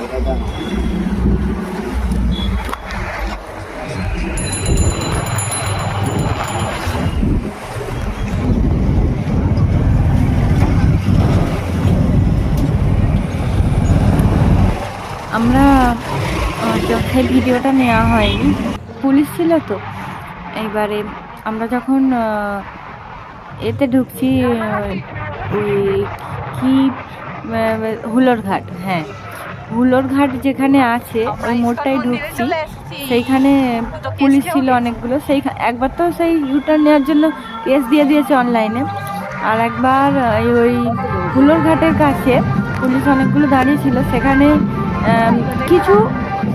আমরা যখন ভিডিওটা নেওয়া হয়নি, পুলিশ ছিল তো। এইবারে আমরা যখন এতে ঢুকছি, ওই কি হুলোর ঘাট, হ্যাঁ হুলোর ঘাট যেখানে আছে ওই মোড়টাই ঢুকছি, সেইখানে পুলিশ ছিল অনেকগুলো। একবার তো সেই ইউটার্ন নেওয়ার জন্য কেস দিয়ে দিয়েছে অনলাইনে, আর একবার ওই হুলোর ঘাটের কাছে পুলিশ অনেকগুলো দাঁড়িয়ে ছিল, সেখানে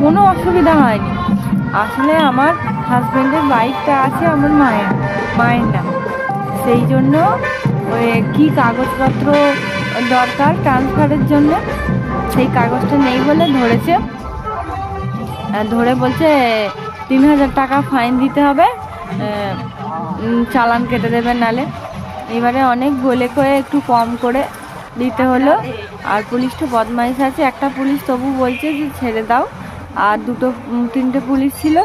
কোনো অসুবিধা হয়নি। আসলে আমার হাজব্যান্ডের বাইকটা আছে আমার মায়ের নাম, সেই জন্য ওই কী কাগজপত্র দরকার ট্রান্সফারের জন্য, সেই কাগজটা নেই বলে ধরে বলছে 3000 টাকা ফাইন দিতে হবে, চালান কেটে দেবেন নালে। এবারে অনেক বলে কয়ে একটু কম করে দিতে হলো। আর পুলিশটা বদমাইশ আছে, একটা পুলিশ তবু বলছে যে ছেড়ে দাও, আর 2-3টে পুলিশ ছিল,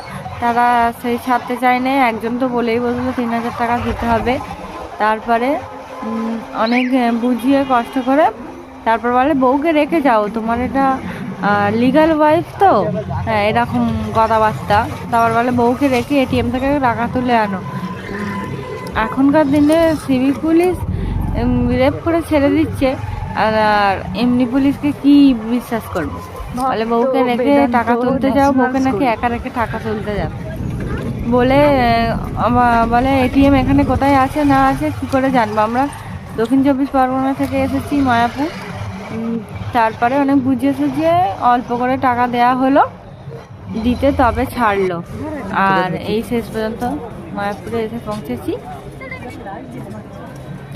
তারা সেই ছাড়তে চায় না। একজন তো বলেই বললো 3000 টাকা দিতে হবে। তারপরে অনেক বুঝিয়ে কষ্ট করে তারপর বলে বউকে রেখে যাও, তোমার এটা লিগাল ওয়াইফ তো, হ্যাঁ এরকম কথাবার্তা। তারপর বলে বউকে রেখে এটিএম থেকে টাকা তুলে আনো। এখনকার দিনে সিভিক পুলিশ রেপ করে ছেড়ে দিচ্ছে, আর এমনি পুলিশকে কি বিশ্বাস করবো? বলে বউকে রেখে টাকা তুলতে যাও, বউকে নাকি একা রেখে টাকা তুলতে যাও বলে এটিএম এখানে কোথায় আছে না আছে কী করে জানবো? আমরা দক্ষিণ 24 পরগনা থেকে এসেছি মায়াপুর। তারপরে অনেক বুঝিয়ে সুঝিয়ে অল্প করে টাকা দেয়া হলো, দিতে তবে ছাড়লো। আর এই শেষ পর্যন্ত মায়াপুরে এসে পৌঁছেছি।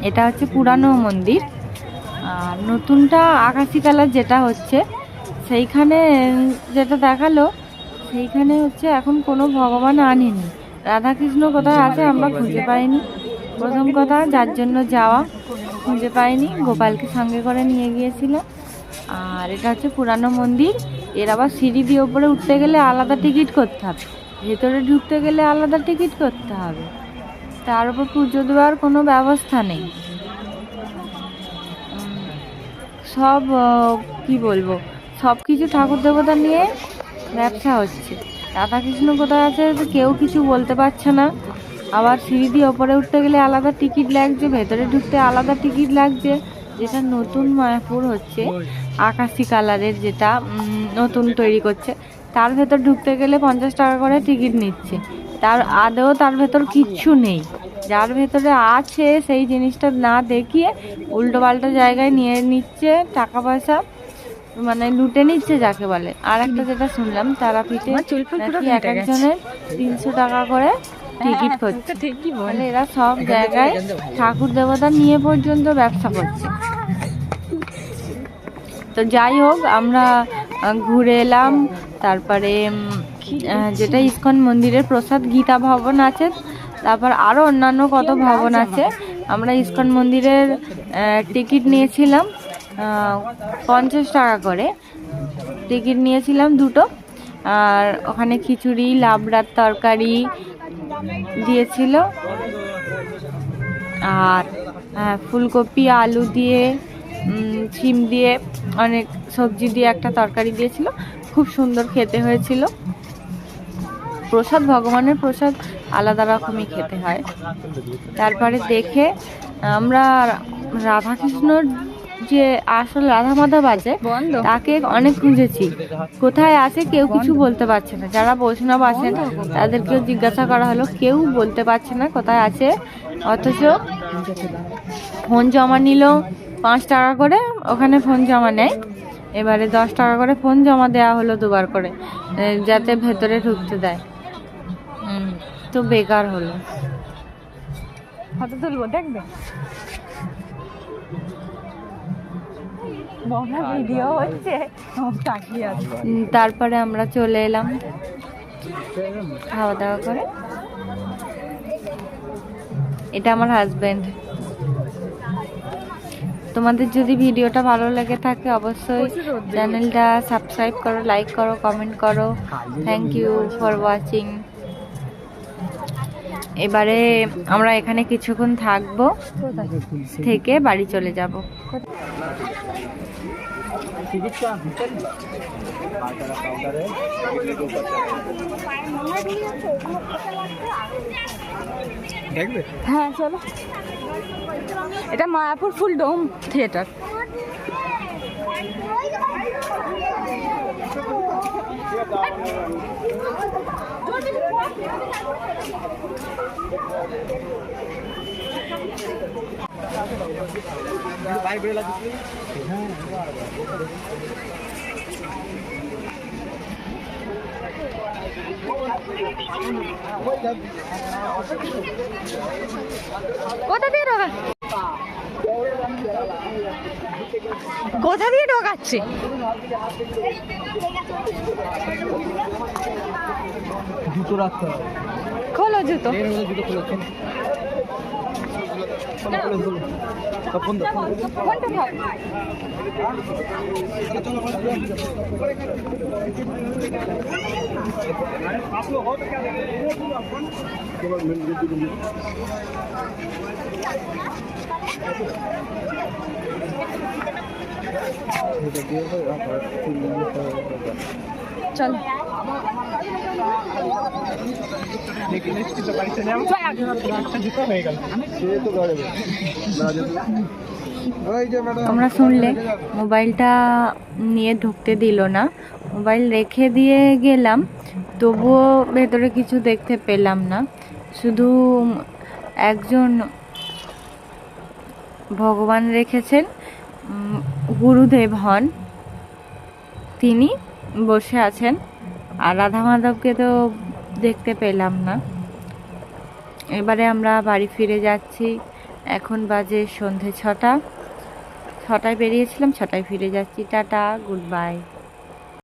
এটা হচ্ছে পুরানো মন্দির, আর নতুনটা আকাশি কালার যেটা হচ্ছে, সেইখানে যেটা দেখালো সেইখানে হচ্ছে এখন কোনো ভগবান আনেনি। রাধাকৃষ্ণ কোথায় আছে আমরা খুঁজে পাইনি, প্রথম কথা, যার জন্য যাওয়া খুঁজে পাইনি। গোপালকে সঙ্গে করে নিয়ে গিয়েছিল। আর এটা হচ্ছে পুরানো মন্দির, এর আবার সিঁড়ি দিয়ে ওপরে উঠতে গেলে আলাদা টিকিট করতে হবে, ভেতরে ঢুকতে গেলে আলাদা টিকিট করতে হবে, তার উপর পুজো দেওয়ার কোনো ব্যবস্থা নেই। সব কি বলবো, সব কিছু ঠাকুর দেবতা নিয়ে ব্যবসা হচ্ছে। রাধাকৃষ্ণ কোথায় আছে কেউ কিছু বলতে পারছে না। আবার সিঁড়ি দিয়ে ওপরে উঠতে গেলে আলাদা টিকিট লাগছে, ভেতরে ঢুকতে আলাদা টিকিট লাগছে। যেটা নতুন মায়াপুর হচ্ছে আকাশি কালারের, যেটা নতুন তৈরি করছে, তার ভেতর ঢুকতে গেলে 50 টাকা করে টিকিট নিচ্ছে। তার ভেতর কিচ্ছু নেই, যার ভেতরে আছে সেই জিনিসটা না দেখিয়ে উল্টো পাল্টা জায়গায় নিয়ে নিচ্ছে, টাকা পয়সা মানে লুটে নিচ্ছে যাকে বলে। আর একটা যেটা শুনলাম তারাপীঠে নাকি এক একজনের 300 টাকা করে টিকিট করছে। মানে এরা সব জায়গায় ঠাকুর দেবতা নিয়ে পর্যন্ত ব্যবসা করছে। তো যাই হোক, আমরা ঘুরে এলাম। তারপরে যেটা ইস্কন মন্দিরের প্রসাদ গীতা ভবন আছে, তারপর আরও অন্যান্য কত ভবন আছে। আমরা ইস্কন মন্দিরের টিকিট নিয়েছিলাম 50 টাকা করে টিকিট নিয়েছিলাম 2টো। আর ওখানে খিচুড়ি, লাবড়ার তরকারি দিয়েছিল, আর ফুলকপি আলু দিয়ে শিম দিয়ে অনেক সবজি দিয়ে একটা তরকারি দিয়েছিল, খুব সুন্দর খেতে হয়েছিল। প্রসাদ, ভগবানের প্রসাদ আলাদা রকমই খেতে হয়। তারপরে দেখে আমরা রাধাকৃষ্ণর যে আসল রাধা মাধব আছে তাকে অনেক খুঁজেছি, কোথায় আছে কেউ কিছু বলতে পারছে না। যারা বৈষ্ণব আছেন তাদেরকেও জিজ্ঞাসা করা হলো, কেউ বলতে পারছে না কোথায় আছে। অথচ ফোন জমা নিল 5 টাকা করে, ওখানে ফোন জমা নেয়। এবারে 10 টাকা করে ফোন জমা দেওয়া হলো 2বার করে, যাতে ভেতরে ঢুকতে দেয়। তো বেকার হলো। ফটো তুলবো, দেখবে ভিডিও হচ্ছে। তারপরে আমরা চলে এলাম খাওয়া দাওয়া করে। এটা আমার হাজবেন্ড। তোমাদের যদি ভিডিওটা ভালো লেগে থাকে অবশ্যই চ্যানেলটা সাবস্ক্রাইব করো, লাইক করো, কমেন্ট করো। Thank you for watching. এবারে আমরা এখানে কিছুক্ষণ থাকবো, থেকে বাড়ি চলে যাব। হ্যাঁ চলো, এটা মায়াপুর ফুল ডোম থিয়েটার। কোথা দিয়ে ঢোকা, কোথা দিয়ে ঢোকাচ্ছে? জুতো রাখতে হবে, খোলো জুতো। জুতো খোলো, কোনটা থাক? চলো তোমরা শুনলে মোবাইলটা নিয়ে ঢুকতে দিল না, মোবাইল রেখে দিয়ে গেলাম, তবুও ভেতরে কিছু দেখতে পেলাম না। শুধু একজন ভগবান রেখেছেন, গুরুদেব হন, তিনি বসে আছেন। আর রাধা মাধবকে তো দেখতে পেলাম না। এবারে আমরা বাড়ি ফিরে যাচ্ছি। এখন বাজে সন্ধে 6টা। 6টায় বেরিয়েছিলাম, 6টায় ফিরে যাচ্ছি। Tata, good bye.